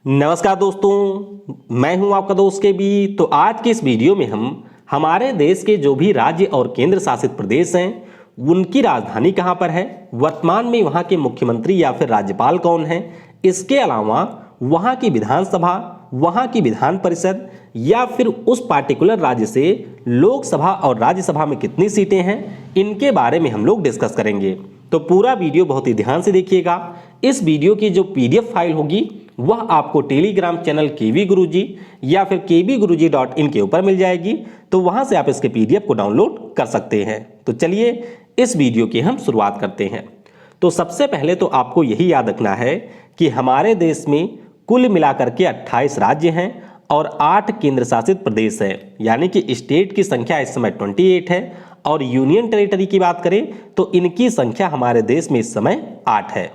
नमस्कार दोस्तों, मैं हूं आपका दोस्त के बी। तो आज के इस वीडियो में हम हमारे देश के जो भी राज्य और केंद्र शासित प्रदेश हैं उनकी राजधानी कहां पर है, वर्तमान में वहां के मुख्यमंत्री या फिर राज्यपाल कौन हैं, इसके अलावा वहां की विधानसभा, वहां की विधान परिषद या फिर उस पार्टिकुलर राज्य से लोकसभा और राज्यसभा में कितनी सीटें हैं, इनके बारे में हम लोग डिस्कस करेंगे। तो पूरा वीडियो बहुत ही ध्यान से देखिएगा। इस वीडियो की जो पीडीएफ फाइल होगी वह आपको टेलीग्राम चैनल केवी गुरुजी या फिर kvguruji.in के ऊपर मिल जाएगी। तो वहां से आप इसके पीडीएफ को डाउनलोड कर सकते हैं। तो चलिए इस वीडियो की हम शुरुआत करते हैं। तो सबसे पहले तो आपको यही याद रखना है कि हमारे देश में कुल मिलाकर के 28 राज्य हैं और 8 केंद्र शासित प्रदेश हैं, यानी कि स्टेट की संख्या इस समय 28 है और यूनियन टेरिटरी की बात करें तो इनकी संख्या हमारे देश में इस समय 8 है।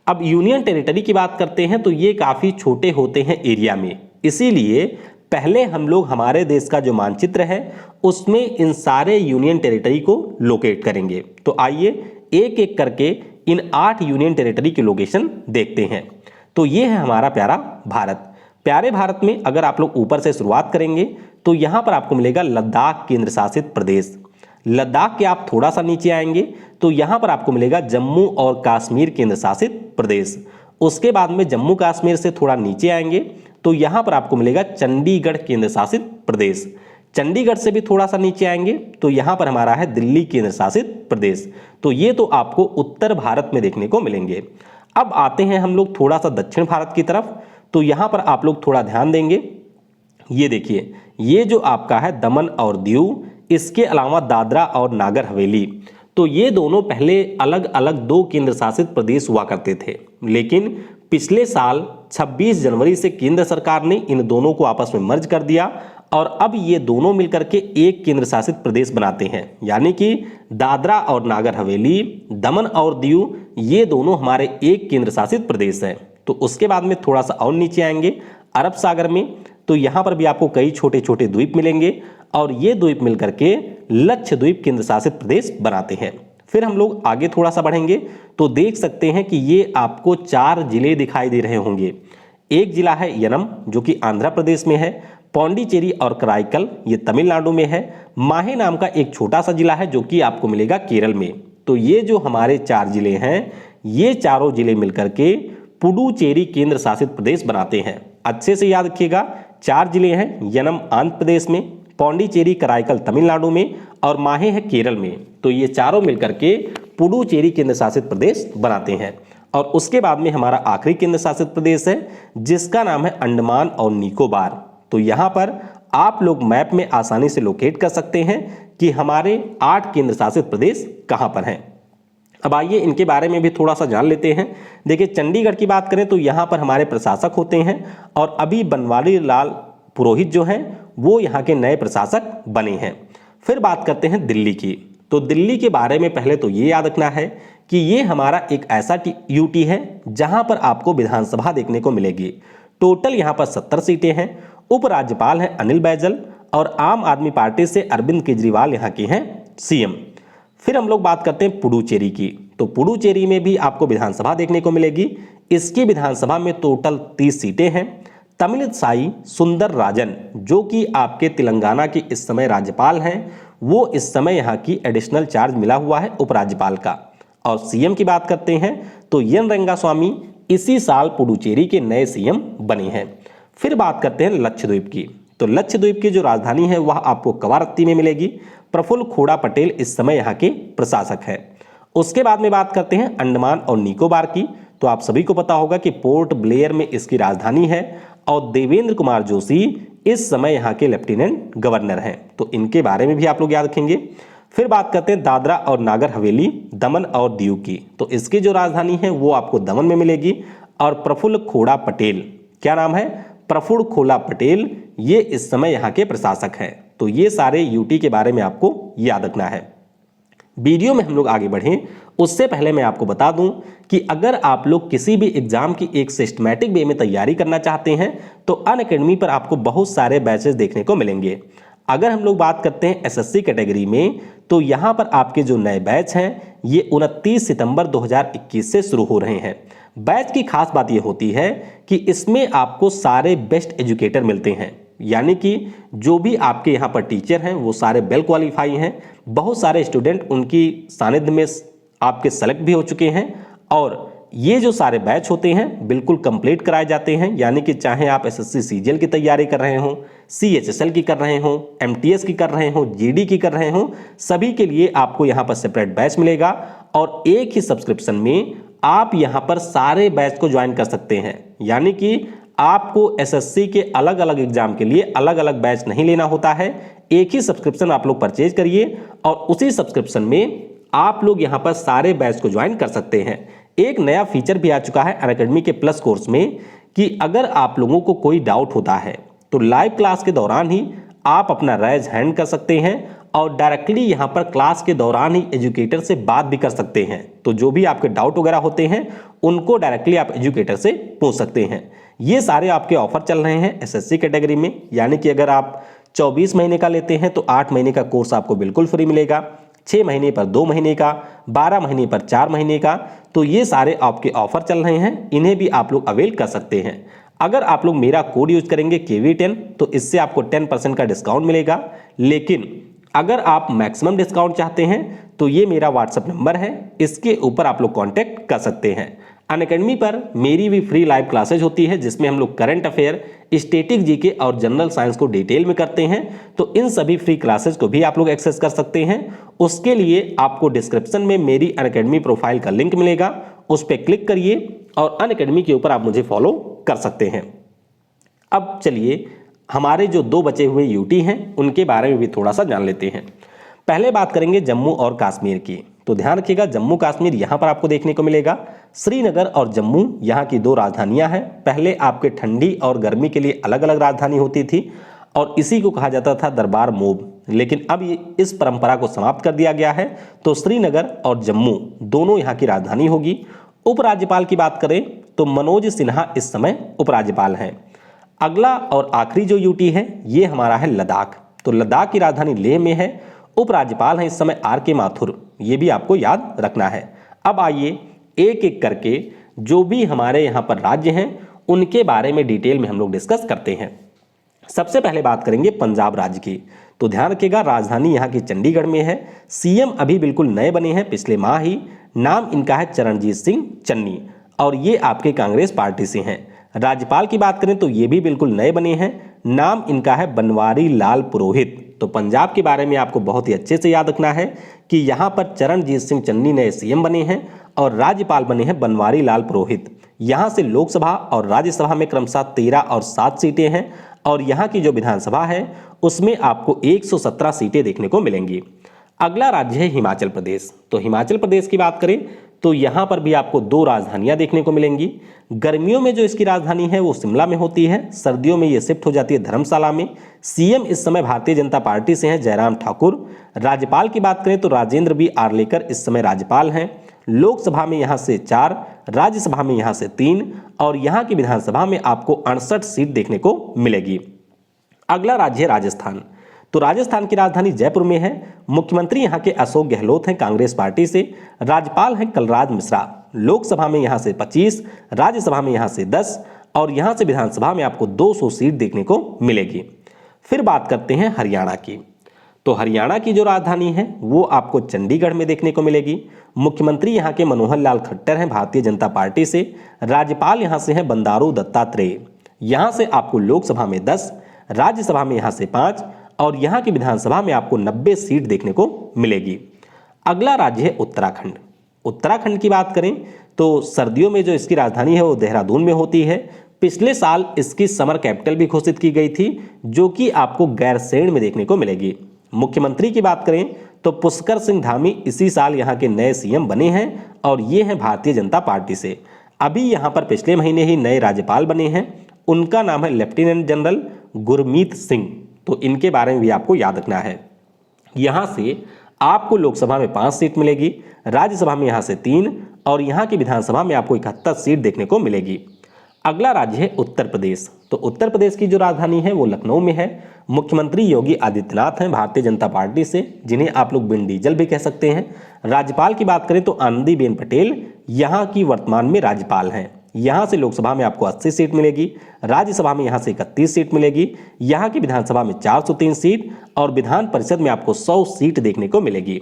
अब यूनियन टेरिटरी की बात करते हैं तो ये काफ़ी छोटे होते हैं एरिया में, इसीलिए पहले हम लोग हमारे देश का जो मानचित्र है उसमें इन सारे यूनियन टेरिटरी को लोकेट करेंगे। तो आइए एक एक करके इन 8 यूनियन टेरिटरी के लोकेशन देखते हैं। तो ये है हमारा प्यारा भारत। प्यारे भारत में अगर आप लोग ऊपर से शुरुआत करेंगे तो यहाँ पर आपको मिलेगा लद्दाख केंद्र शासित प्रदेश। लद्दाख के आप थोड़ा सा नीचे आएंगे तो यहाँ पर आपको मिलेगा जम्मू और कश्मीर केंद्र शासित प्रदेश। उसके बाद में जम्मू कश्मीर से थोड़ा नीचे आएंगे तो यहाँ पर आपको मिलेगा चंडीगढ़ केंद्र शासित प्रदेश। चंडीगढ़ से भी थोड़ा सा नीचे आएंगे तो यहाँ पर हमारा है दिल्ली केंद्र शासित प्रदेश। तो ये तो आपको उत्तर भारत में देखने को मिलेंगे। अब आते हैं हम लोग थोड़ा सा दक्षिण भारत की तरफ। तो यहाँ पर आप लोग थोड़ा ध्यान देंगे, ये देखिए, ये जो आपका है दमन और दीव, इसके अलावा दादरा और नागर हवेली। तो ये दोनों पहले अलग अलग 2 केंद्र शासित प्रदेश हुआ करते थे, लेकिन पिछले साल 26 जनवरी से केंद्र सरकार ने इन दोनों को आपस में मर्ज कर दिया और अब ये दोनों मिलकर के एक केंद्र शासित प्रदेश बनाते हैं, यानी कि दादरा और नागर हवेली, दमन और दीव, ये दोनों हमारे एक केंद्र शासित प्रदेश हैं। तो उसके बाद में थोड़ा सा और नीचे आएंगे अरब सागर में, तो यहाँ पर भी आपको कई छोटे छोटे द्वीप मिलेंगे और ये द्वीप मिलकर के लक्षद्वीप केंद्र शासित प्रदेश बनाते हैं। फिर हम लोग आगे थोड़ा सा बढ़ेंगे तो देख सकते हैं कि ये आपको 4 जिले दिखाई दे रहे होंगे। एक जिला है यनम जो कि आंध्र प्रदेश में है, पौंडीचेरी और कराईकल ये तमिलनाडु में है, माहे नाम का एक छोटा सा जिला है जो कि आपको मिलेगा केरल में। तो ये जो हमारे 4 जिले हैं, ये चारों जिले मिलकर के पुडुचेरी केंद्र शासित प्रदेश बनाते हैं। अच्छे से याद रखिएगा, 4 जिले हैं, यनम आंध्र प्रदेश में, पौंडीचेरी कराईकल तमिलनाडु में और माहे है केरल में। तो ये चारों मिलकर के पुडुचेरी केंद्र शासित प्रदेश बनाते हैं। और उसके बाद में हमारा आखिरी केंद्र शासित प्रदेश है जिसका नाम है अंडमान और निकोबार। तो यहाँ पर आप लोग मैप में आसानी से लोकेट कर सकते हैं कि हमारे 8 केंद्र शासित प्रदेश कहाँ पर हैं। अब आइए इनके बारे में भी थोड़ा सा जान लेते हैं। देखिए, चंडीगढ़ की बात करें तो यहाँ पर हमारे प्रशासक होते हैं और अभी बनवारी लाल पुरोहित जो हैं वो यहाँ के नए प्रशासक बने हैं। फिर बात करते हैं दिल्ली की। तो दिल्ली के बारे में पहले तो ये याद रखना है कि ये हमारा एक ऐसा यूटी है जहाँ पर आपको विधानसभा देखने को मिलेगी। टोटल यहाँ पर 70 सीटें हैं। उपराज्यपाल हैं अनिल बैजल और आम आदमी पार्टी से अरविंद केजरीवाल यहाँ के हैं सीएम। फिर हम लोग बात करते हैं पुडुचेरी की। तो पुडुचेरी में भी आपको विधानसभा देखने को मिलेगी। इसकी विधानसभा में टोटल 30 सीटें हैं। तमिलिसाई सुंदर राजन जो कि आपके तेलंगाना के इस समय राज्यपाल हैं, वो इस समय यहाँ की एडिशनल चार्ज मिला हुआ है उपराज्यपाल का। और सीएम की बात करते हैं तो एन रंगास्वामी इसी साल पुडुचेरी के नए सीएम बने हैं। फिर बात करते हैं लक्षद्वीप की। तो लक्षद्वीप की जो राजधानी है वह आपको कवारत्ती में मिलेगी। प्रफुल्ल खोड़ा पटेल इस समय यहाँ के प्रशासक है। उसके बाद में बात करते हैं अंडमान और निकोबार की। तो आप सभी को पता होगा कि पोर्ट ब्लेयर में इसकी राजधानी है और देवेंद्र कुमार जोशी इस समय यहाँ के लेफ्टिनेंट गवर्नर हैं। तो इनके बारे में भी आप लोग याद रखेंगे। फिर बात करते हैं दादरा और नागर हवेली, दमन और दीव की। तो इसकी जो राजधानी है वो आपको दमन में मिलेगी। और प्रफुल्ल खोड़ा पटेल, क्या नाम है, प्रफुल्ल खोड़ा पटेल, ये इस समय यहाँ के प्रशासक हैं। तो ये सारे यूटी के बारे में आपको याद रखना है। वीडियो में हम लोग आगे बढ़ें उससे पहले मैं आपको बता दूं कि अगर आप लोग किसी भी एग्जाम की एक सिस्टमैटिक वे में तैयारी करना चाहते हैं तो अनअकैडमी पर आपको बहुत सारे बैचेस देखने को मिलेंगे। अगर हम लोग बात करते हैं एसएससी कैटेगरी में तो यहाँ पर आपके जो नए बैच हैं ये 29 सितंबर 2021 से शुरू हो रहे हैं। बैच की खास बात यह होती है कि इसमें आपको सारे बेस्ट एजुकेटर मिलते हैं, यानी कि जो भी आपके यहाँ पर टीचर हैं वो सारे वेल क्वालिफाई हैं। बहुत सारे स्टूडेंट उनकी सानिध्य में आपके सेलेक्ट भी हो चुके हैं और ये जो सारे बैच होते हैं बिल्कुल कंप्लीट कराए जाते हैं, यानी कि चाहे आप एसएससी सीजीएल की तैयारी कर रहे हो, सीएचएसएल की कर रहे हो, एमटीएस की कर रहे हो, जीडी की कर रहे हो, सभी के लिए आपको यहाँ पर सेपरेट बैच मिलेगा और एक ही सब्सक्रिप्शन में आप यहाँ पर सारे बैच को ज्वाइन कर सकते हैं। यानी कि आपको एसएससी के अलग अलग एग्जाम के लिए अलग अलग बैच नहीं लेना होता है, एक ही सब्सक्रिप्शन आप लोग परचेज करिए और उसी सब्सक्रिप्शन में आप लोग यहाँ पर सारे बैच को ज्वाइन कर सकते हैं। एक नया फीचर भी आ चुका है अनअकैडमी के प्लस कोर्स में कि अगर आप लोगों को कोई डाउट होता है तो लाइव क्लास के दौरान ही आप अपना रेज हैंड कर सकते हैं और डायरेक्टली यहाँ पर क्लास के दौरान ही एजुकेटर से बात भी कर सकते हैं। तो जो भी आपके डाउट वगैरह होते हैं उनको डायरेक्टली आप एजुकेटर से पूछ सकते हैं। ये सारे आपके ऑफर चल रहे हैं एसएससी कैटेगरी में, यानी कि अगर आप 24 महीने का लेते हैं तो 8 महीने का कोर्स आपको बिल्कुल फ्री मिलेगा, 6 महीने पर 2 महीने का, 12 महीने पर 4 महीने का। तो ये सारे आपके ऑफर चल रहे हैं, इन्हें भी आप लोग अवेल कर सकते हैं। अगर आप लोग मेरा कोड यूज करेंगे KV10 तो इससे आपको 10% का डिस्काउंट मिलेगा। लेकिन अगर आप मैक्सिमम डिस्काउंट चाहते हैं तो ये मेरा व्हाट्सएप नंबर है, इसके ऊपर आप लोग कांटेक्ट कर सकते हैं। अनअकैडमी पर मेरी भी फ्री लाइव क्लासेज होती है जिसमें हम लोग करंट अफेयर, स्टैटिक जीके और जनरल साइंस को डिटेल में करते हैं। तो इन सभी फ्री क्लासेज को भी आप लोग एक्सेस कर सकते हैं। उसके लिए आपको डिस्क्रिप्शन में मेरी अनअकैडमी प्रोफाइल का लिंक मिलेगा, उस पर क्लिक करिए और अनअकैडमी के ऊपर आप मुझे फॉलो कर सकते हैं। अब चलिए हमारे जो 2 बचे हुए यूटी हैं उनके बारे में भी थोड़ा सा जान लेते हैं। पहले बात करेंगे जम्मू और कश्मीर की। तो ध्यान रखिएगा, जम्मू कश्मीर यहाँ पर आपको देखने को मिलेगा। श्रीनगर और जम्मू यहाँ की 2 राजधानियाँ हैं। पहले आपके ठंडी और गर्मी के लिए अलग अलग राजधानी होती थी और इसी को कहा जाता था दरबार मूव, लेकिन अब इस परंपरा को समाप्त कर दिया गया है। तो श्रीनगर और जम्मू दोनों यहाँ की राजधानी होगी। उपराज्यपाल की बात करें तो मनोज सिन्हा इस समय उपराज्यपाल हैं। अगला और आखिरी जो यूटी है ये हमारा है लद्दाख। तो लद्दाख की राजधानी लेह में है। उपराज्यपाल हैं इस समय RK माथुर, ये भी आपको याद रखना है। अब आइए एक एक करके जो भी हमारे यहाँ पर राज्य हैं उनके बारे में डिटेल में हम लोग डिस्कस करते हैं। सबसे पहले बात करेंगे पंजाब राज्य की। तो ध्यान रखिएगा, राजधानी यहाँ की चंडीगढ़ में है। CM अभी बिल्कुल नए बने हैं पिछले माह ही। नाम इनका है चरणजीत सिंह चन्नी और ये आपके कांग्रेस पार्टी से हैं। राज्यपाल की बात करें तो ये भी बिल्कुल नए बने हैं। नाम इनका है बनवारी लाल पुरोहित। तो पंजाब के बारे में आपको बहुत ही अच्छे से याद रखना है कि यहाँ पर चरणजीत सिंह चन्नी नए CM बने हैं और राज्यपाल बने हैं बनवारी लाल पुरोहित। यहाँ से लोकसभा और राज्यसभा में क्रमशः 13 और 7 सीटें हैं और यहाँ की जो विधानसभा है उसमें आपको 117 सीटें देखने को मिलेंगी। अगला राज्य है हिमाचल प्रदेश। तो हिमाचल प्रदेश की बात करें तो यहाँ पर भी आपको 2 राजधानियाँ देखने को मिलेंगी। गर्मियों में जो इसकी राजधानी है वो शिमला में होती है, सर्दियों में ये शिफ्ट हो जाती है धर्मशाला में। CM इस समय भारतीय जनता पार्टी से हैं जयराम ठाकुर। राज्यपाल की बात करें तो राजेंद्र B आर्लेकर इस समय राज्यपाल हैं। लोकसभा में यहाँ से 4, राज्यसभा में यहाँ से 3 और यहाँ की विधानसभा में आपको 68 सीट देखने को मिलेगी। अगला राज्य है राजस्थान। तो राजस्थान की राजधानी जयपुर में है। मुख्यमंत्री यहाँ के अशोक गहलोत हैं कांग्रेस पार्टी से। राज्यपाल हैं कलराज मिश्रा। लोकसभा में यहाँ से 25, राज्यसभा में यहाँ से 10 और यहाँ से विधानसभा में आपको 200 सीट देखने को मिलेगी। फिर बात करते हैं हरियाणा की। तो हरियाणा की जो राजधानी है वो आपको चंडीगढ़ में देखने को मिलेगी। मुख्यमंत्री यहाँ के मनोहर लाल खट्टर हैं भारतीय जनता पार्टी से। राज्यपाल यहाँ से हैं बंडारू दत्तात्रेय। यहाँ से आपको लोकसभा में 10, राज्यसभा में यहाँ से 5 और यहाँ की विधानसभा में आपको 90 सीट देखने को मिलेगी। अगला राज्य है उत्तराखंड। उत्तराखंड की बात करें तो सर्दियों में जो इसकी राजधानी है वो देहरादून में होती है। पिछले साल इसकी समर कैपिटल भी घोषित की गई थी जो कि आपको गैरसैंण में देखने को मिलेगी। मुख्यमंत्री की बात करें तो पुष्कर सिंह धामी इसी साल यहाँ के नए CM बने हैं और ये हैं भारतीय जनता पार्टी से। अभी यहाँ पर पिछले महीने ही नए राज्यपाल बने हैं, उनका नाम है लेफ्टिनेंट जनरल गुरमीत सिंह। तो इनके बारे में भी आपको याद रखना है। यहाँ से आपको लोकसभा में 5 सीट मिलेगी, राज्यसभा में यहाँ से 3 और यहाँ की विधानसभा में आपको 71 सीट देखने को मिलेगी। अगला राज्य है उत्तर प्रदेश। तो उत्तर प्रदेश की जो राजधानी है वो लखनऊ में है। मुख्यमंत्री योगी आदित्यनाथ हैं भारतीय जनता पार्टी से, जिन्हें आप लोग बिन डीजल भी कह सकते हैं। राज्यपाल की बात करें तो आनंदीबेन पटेल यहाँ की वर्तमान में राज्यपाल हैं। यहाँ से लोकसभा में आपको 80 सीट मिलेगी, राज्यसभा में यहाँ से 31 सीट मिलेगी, यहाँ की विधानसभा में 403 सीट और विधान परिषद में आपको 100 सीट देखने को मिलेगी।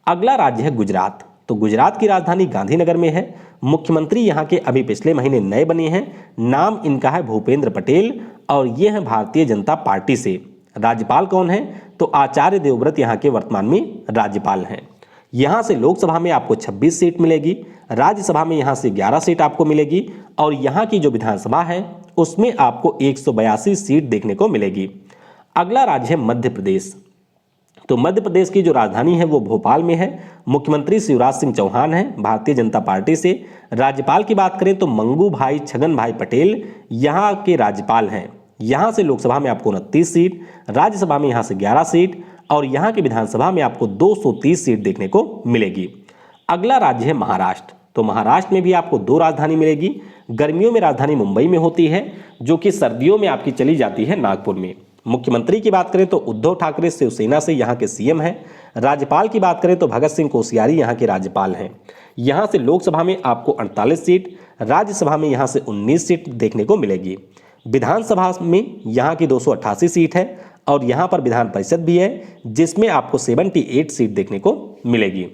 अगला राज्य है गुजरात। तो गुजरात की राजधानी गांधीनगर में है। मुख्यमंत्री यहाँ के अभी पिछले महीने नए बने हैं। नाम इनका है भूपेंद्र पटेल और ये हैं भारतीय जनता पार्टी से। राज्यपाल कौन है? तो आचार्य देवव्रत यहाँ के वर्तमान में राज्यपाल हैं। यहाँ से लोकसभा में आपको 26 सीट मिलेगी, राज्यसभा में यहाँ से 11 सीट आपको मिलेगी और यहाँ की जो विधानसभा है उसमें आपको 182 सीट देखने को मिलेगी। अगला राज्य है मध्य प्रदेश। तो मध्य प्रदेश की जो राजधानी है वो भोपाल में है। मुख्यमंत्री शिवराज सिंह चौहान हैं भारतीय जनता पार्टी से। राज्यपाल की बात करें तो मंगू भाई छगन भाई पटेल यहाँ के राज्यपाल हैं। यहाँ से लोकसभा में आपको 29 सीट, राज्यसभा में यहाँ से 11 सीट और यहाँ की विधानसभा में आपको 230 सीट देखने को मिलेगी। अगला राज्य है महाराष्ट्र। तो महाराष्ट्र में भी आपको 2 राजधानी मिलेगी। गर्मियों में राजधानी मुंबई में होती है, जो कि सर्दियों में आपकी चली जाती है नागपुर में। मुख्यमंत्री की बात करें तो उद्धव ठाकरे शिवसेना से यहाँ के सीएम हैं। राज्यपाल की बात करें तो भगत सिंह कोश्यारी यहाँ के राज्यपाल हैं। यहाँ से लोकसभा में आपको 48 सीट, राज्यसभा में यहाँ से 19 सीट देखने को मिलेगी। विधानसभा में यहाँ की 288 सीट है और यहाँ पर विधान परिषद भी है, जिसमें आपको 78 सीट देखने को मिलेगी।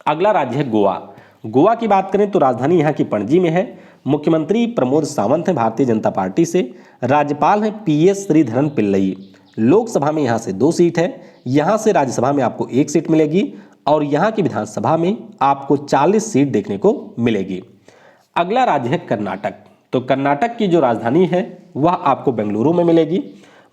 अगला राज्य है गोवा। गोवा की बात करें तो राजधानी यहाँ की पणजी में है। मुख्यमंत्री प्रमोद सावंत हैं भारतीय जनता पार्टी से। राज्यपाल हैं पीएस श्रीधरन पिल्लई। लोकसभा में यहाँ से 2 सीट है, यहाँ से राज्यसभा में आपको 1 सीट मिलेगी और यहाँ की विधानसभा में आपको 40 सीट देखने को मिलेगी। अगला राज्य है कर्नाटक। तो कर्नाटक की जो राजधानी है वह आपको बेंगलुरु में मिलेगी।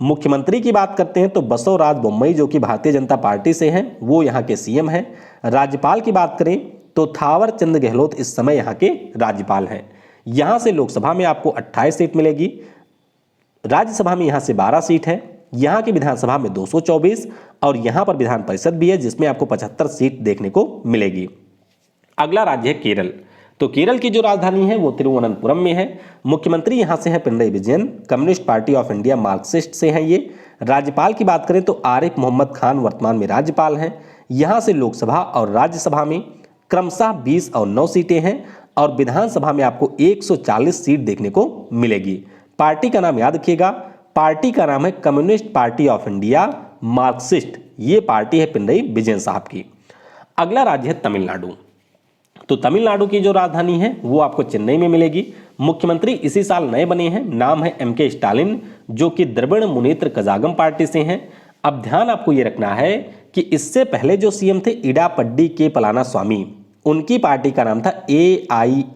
मुख्यमंत्री की बात करते हैं तो बसवराज बोम्मई जो कि भारतीय जनता पार्टी से हैं, वो यहाँ के सीएम हैं। राज्यपाल की बात करें तो थावर चंद गहलोत इस समय यहाँ के राज्यपाल हैं। यहाँ से लोकसभा में आपको 28 सीट मिलेगी, राज्यसभा में यहाँ से 12 सीट है, यहाँ की विधानसभा में 224 और यहाँ पर विधान परिषद भी है, जिसमें आपको 75 सीट देखने को मिलेगी। अगला राज्य है केरल। तो केरल की जो राजधानी है वो तिरुवनंतपुरम में है। मुख्यमंत्री यहाँ से हैं Pinarayi Vijayan, communist party of India Marxist से हैं ये। राज्यपाल की बात करें तो आरिफ मोहम्मद खान वर्तमान में राज्यपाल हैं। यहाँ से लोकसभा और राज्यसभा में क्रमशः 20 और 9 सीटें हैं और विधानसभा में आपको 140 सीट देखने को मिलेगी। पार्टी का नाम याद रखिएगा, पार्टी का नाम है communist party of India Marxist. ये पार्टी है पिनरई विजयन साहब की। अगला राज्य है तमिलनाडु। तो तमिलनाडु की जो राजधानी है वो आपको चेन्नई में मिलेगी। मुख्यमंत्री इसी साल नए बने हैं, नाम है एमके स्टालिन, जो कि द्रविड़ मुनेत्र कजागम पार्टी से हैं। अब ध्यान आपको ये रखना है कि इससे पहले जो सीएम थे इडापड्डी के पलाना स्वामी, उनकी पार्टी का नाम था AIADMK,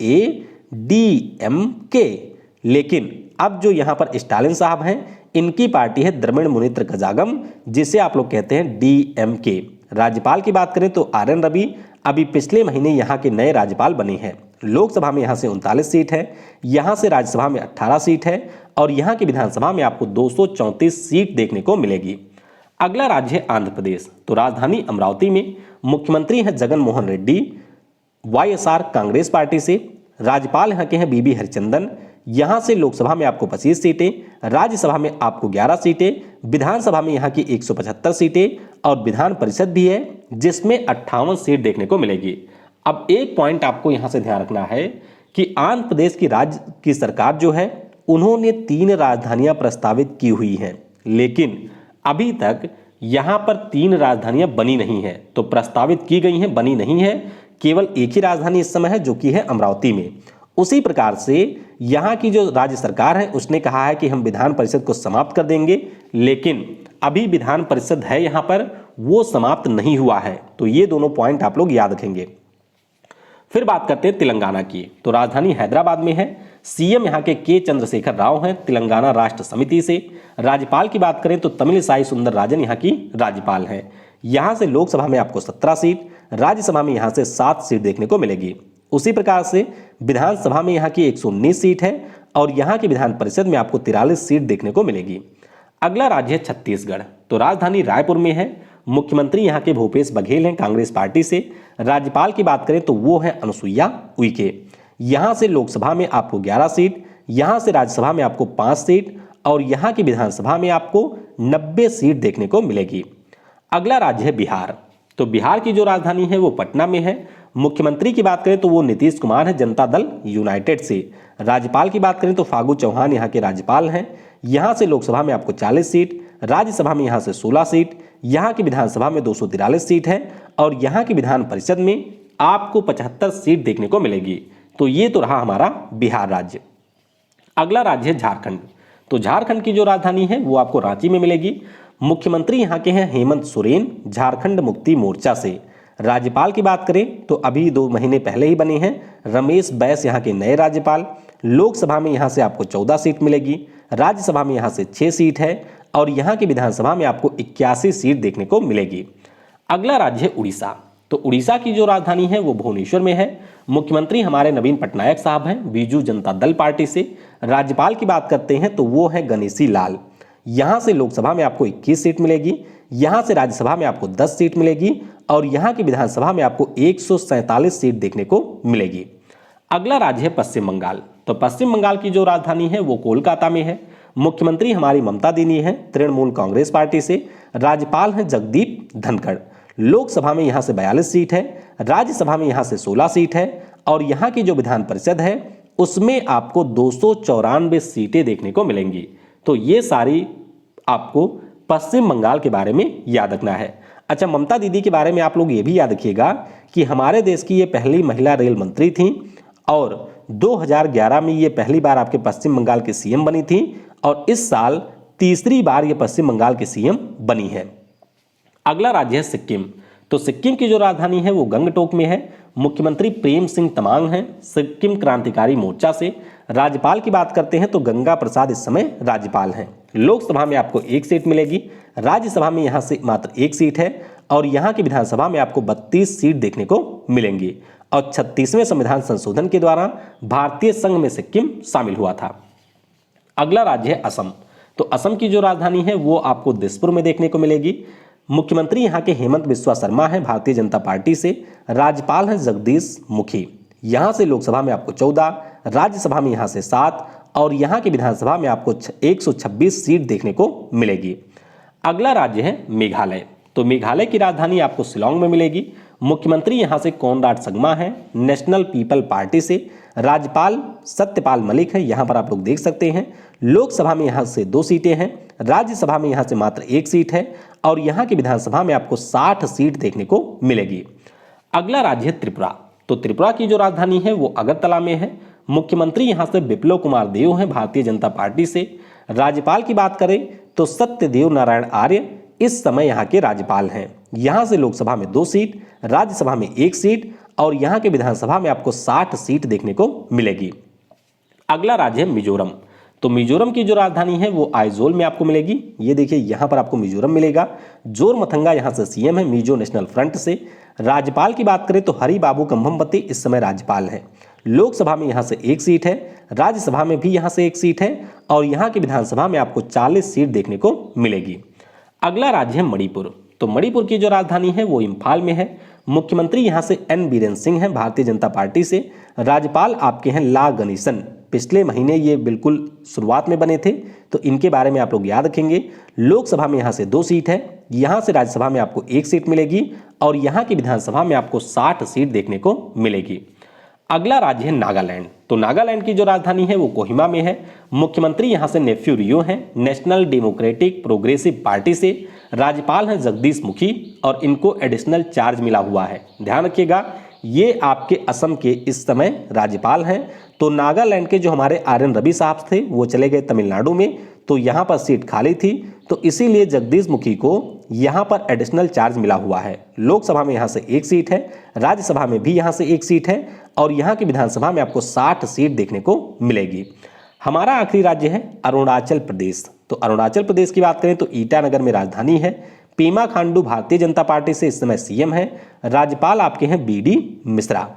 लेकिन अब जो यहाँ पर स्टालिन साहब हैं इनकी पार्टी है द्रविड़ मुनेत्र कजागम, जिसे आप लोग कहते हैं DMK। राज्यपाल की बात करें तो RN रवि अभी पिछले महीने यहाँ के नए राज्यपाल बने हैं। लोकसभा में यहाँ से 39 सीट है, यहाँ से राज्यसभा में 18 सीट है और यहाँ की विधानसभा में आपको 234 सीट देखने को मिलेगी। अगला राज्य है आंध्र प्रदेश। तो राजधानी अमरावती में मुख्यमंत्री हैं जगन मोहन रेड्डी, YSR कांग्रेस पार्टी से। राज्यपाल यहाँ के हैं BB हरिचंदन। यहाँ से लोकसभा में आपको 25 सीटें, राज्यसभा में आपको 11 सीटें, विधानसभा में यहाँ की 175 सीटें और विधान परिषद भी है, जिसमें 58 सीट देखने को मिलेगी। अब एक पॉइंट आपको यहाँ से ध्यान रखना है कि आंध्र प्रदेश की राज्य की सरकार जो है उन्होंने 3 राजधानियां प्रस्तावित की हुई हैं, लेकिन अभी तक यहाँ पर 3 राजधानियां बनी नहीं है। तो प्रस्तावित की गई हैं, बनी नहीं है, केवल एक ही राजधानी इस समय है जो कि है अमरावती में। उसी प्रकार से यहाँ की जो राज्य सरकार है उसने कहा है कि हम विधान परिषद को समाप्त कर देंगे, लेकिन अभी विधान परिषद है यहाँ पर, वो समाप्त नहीं हुआ है। तो ये दोनों पॉइंट आप लोग याद रखेंगे। फिर बात करते हैं तेलंगाना की। तो राजधानी हैदराबाद में है। सीएम यहाँ के चंद्रशेखर राव हैं तेलंगाना राष्ट्र समिति से। राज्यपाल की बात करें तो तमिलिसाई सुंदरराजन यहाँ की राज्यपाल हैं। यहाँ से लोकसभा में आपको 17 सीट, राज्यसभा में यहाँ से 7 सीट देखने को मिलेगी। उसी प्रकार से विधानसभा में यहाँ की 119 सीट है और यहाँ की विधान परिषद में आपको 43 सीट देखने को मिलेगी। अगला राज्य है छत्तीसगढ़। तो राजधानी रायपुर में है। मुख्यमंत्री यहाँ के भूपेश बघेल हैं कांग्रेस पार्टी से। राज्यपाल की बात करें तो वो है अनुसुईया उइके। यहाँ से लोकसभा में आपको 11 सीट, यहाँ से राज्यसभा में आपको 5 सीट और यहाँ की विधानसभा में आपको 90 सीट देखने को मिलेगी। अगला राज्य है बिहार। तो बिहार की जो राजधानी है वो पटना में है। मुख्यमंत्री की बात करें तो वो नीतीश कुमार है, जनता दल यूनाइटेड से। राज्यपाल की बात करें तो फागू चौहान यहाँ के राज्यपाल हैं। यहाँ से लोकसभा में आपको 40 सीट, राज्यसभा में यहाँ से 16 सीट, यहाँ की विधानसभा में 243 सीट है और यहाँ की विधान परिषद में आपको 75 सीट देखने को मिलेगी। तो ये तो रहा हमारा बिहार राज्य। अगला राज्य है झारखंड। तो झारखंड की जो राजधानी है वो आपको रांची में मिलेगी। मुख्यमंत्री यहाँ के हैं हेमंत सोरेन, झारखंड मुक्ति मोर्चा से। राज्यपाल की बात करें तो अभी 2 महीने पहले ही बने हैं रमेश बैस यहाँ के नए राज्यपाल। लोकसभा में यहाँ से आपको 14 सीट मिलेगी, राज्यसभा में यहाँ से 6 सीट है और यहाँ की विधानसभा में आपको 81 सीट देखने को मिलेगी। अगला राज्य है उड़ीसा। तो उड़ीसा की जो राजधानी है वो भुवनेश्वर में है। मुख्यमंत्री हमारे नवीन पटनायक साहब हैं, बीजू जनता दल पार्टी से। राज्यपाल की बात करते हैं तो वो है गणेशी लाल। यहाँ से लोकसभा में आपको 21 सीट मिलेगी, यहाँ से राज्यसभा में आपको 10 सीट मिलेगी और यहाँ की विधानसभा में आपको 147 सीट देखने को मिलेगी। अगला राज्य है पश्चिम बंगाल। तो पश्चिम बंगाल की जो राजधानी है वो कोलकाता में है। मुख्यमंत्री हमारी ममता दीदी हैं, तृणमूल कांग्रेस पार्टी से। राज्यपाल हैं जगदीप धनखड़। लोकसभा में यहाँ से 42 सीट है, राज्यसभा में यहाँ से 16 सीट है और यहाँ की जो विधान परिषद है उसमें आपको 294 सीटें देखने को मिलेंगी। तो ये सारी आपको पश्चिम बंगाल के बारे में याद रखना है। अच्छा, ममता दीदी के बारे में आप लोग ये भी याद रखिएगा कि हमारे देश की ये पहली महिला रेल मंत्री थी और 2011 में ये पहली बार आपके पश्चिम बंगाल के सीएम बनी थी और इस साल तीसरी बार ये पश्चिम बंगाल के सीएम बनी है। अगला राज्य है सिक्किम। तो सिक्किम की जो राजधानी है वो गंगटोक में है। मुख्यमंत्री प्रेम सिंह तमांग हैं, सिक्किम क्रांतिकारी मोर्चा से। राज्यपाल की बात करते हैं तो गंगा प्रसाद इस समय राज्यपाल हैं। लोकसभा में आपको 1 सीट मिलेगी, राज्यसभा में यहाँ से मात्र 1 सीट है और यहाँ की विधानसभा में आपको 32 सीट देखने को मिलेंगी और 36वें संविधान संशोधन के द्वारा भारतीय संघ में सिक्किम शामिल हुआ था। अगला राज्य है असम। तो असम की जो राजधानी है वो आपको दिसपुर में देखने को मिलेगी। मुख्यमंत्री यहाँ के हेमंत बिस्वा शर्मा हैं, भारतीय जनता पार्टी से। राज्यपाल हैं जगदीश मुखी। यहाँ से लोकसभा में आपको 14, राज्यसभा में यहाँ से 7 और यहाँ की विधानसभा में आपको 126 सीट देखने को मिलेगी। अगला राज्य है मेघालय। तो मेघालय की राजधानी आपको शिलांग में मिलेगी। मुख्यमंत्री यहाँ से कॉनराड संगमा है, नेशनल पीपल पार्टी से। राज्यपाल सत्यपाल मलिक है, यहाँ पर आप लोग देख सकते हैं। लोकसभा में यहाँ से 2 सीटें हैं, राज्यसभा में यहाँ से मात्र 1 सीट है और यहाँ की विधानसभा में आपको 60 सीट देखने को मिलेगी। अगला राज्य है त्रिपुरा। तो त्रिपुरा की जो राजधानी है वो अगरतला में है। मुख्यमंत्री यहाँ से बिप्लब कुमार देव हैं, भारतीय जनता पार्टी से। राज्यपाल की बात करें तो सत्यदेव नारायण आर्य इस समय यहाँ के राज्यपाल हैं। यहाँ से लोकसभा में 2 सीट, राज्यसभा में 1 सीट और यहाँ के विधानसभा में आपको 60 सीट देखने को मिलेगी। अगला राज्य है मिजोरम। तो मिजोरम की जो राजधानी है वो आइजोल में आपको मिलेगी। ये देखिए यहाँ पर आपको मिजोरम मिलेगा। जोरमथंगा यहाँ से सीएम है, मिजो नेशनल फ्रंट से। राज्यपाल की बात करें तो हरि बाबू कंभमपति इस समय राज्यपाल हैं। लोकसभा में यहाँ से 1 सीट है, राज्यसभा में भी यहाँ से 1 सीट है और यहाँ की विधानसभा में आपको 40 सीट देखने को मिलेगी। अगला राज्य है मणिपुर। तो मणिपुर की जो राजधानी है वो इम्फाल में है। मुख्यमंत्री यहाँ से एन बीरेन सिंह हैं, भारतीय जनता पार्टी से। राज्यपाल आपके हैं ला गणेशन। पिछले महीने ये बिल्कुल शुरुआत में बने थे, तो इनके बारे में आप लोग याद रखेंगे। लोकसभा में यहाँ से 2 सीट है, यहाँ से राज्यसभा में आपको 1 सीट मिलेगी और यहाँ की विधानसभा में आपको 60 सीट देखने को मिलेगी। अगला राज्य है नागालैंड। तो नागालैंड की जो राजधानी है वो कोहिमा में है। मुख्यमंत्री यहाँ से नेफ्यू रियो हैं, नेशनल डेमोक्रेटिक प्रोग्रेसिव पार्टी से। राज्यपाल हैं जगदीश मुखी और इनको एडिशनल चार्ज मिला हुआ है। ध्यान रखिएगा, ये आपके असम के इस समय राज्यपाल हैं। तो नागालैंड के जो हमारे आर.एन. रवि साहब थे वो चले गए तमिलनाडु में, तो यहाँ पर सीट खाली थी, तो इसीलिए जगदीश मुखी को यहाँ पर एडिशनल चार्ज मिला हुआ है। लोकसभा में यहाँ से 1 सीट है, राज्यसभा में भी यहाँ से 1 सीट है और यहाँ की विधानसभा में आपको 60 सीट देखने को मिलेगी। हमारा आखिरी राज्य है अरुणाचल प्रदेश। तो अरुणाचल प्रदेश की बात करें तो ईटानगर में राजधानी है। पेमा खांडू भारतीय जनता पार्टी से इस समय सीएम है। राज्यपाल आपके हैं बी.डी. मिश्रा।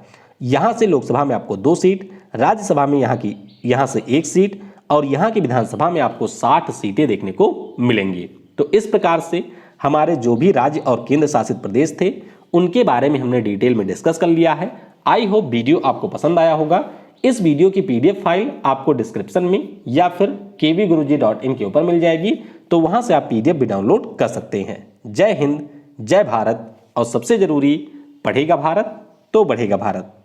यहाँ से लोकसभा में आपको 2 सीट, राज्यसभा में यहाँ से 1 सीट और यहाँ की विधानसभा में आपको 60 सीटें देखने को मिलेंगी। तो इस प्रकार से हमारे जो भी राज्य और केंद्र शासित प्रदेश थे उनके बारे में हमने डिटेल में डिस्कस कर लिया है। आई होप वीडियो आपको पसंद आया होगा। इस वीडियो की पीडीएफ फाइल आपको डिस्क्रिप्शन में या फिर kvguruji.in के ऊपर मिल जाएगी, तो वहां से आप पीडीएफ भी डाउनलोड कर सकते हैं। जय हिंद, जय भारत, और सबसे जरूरी, पढ़ेगा भारत तो बढ़ेगा भारत।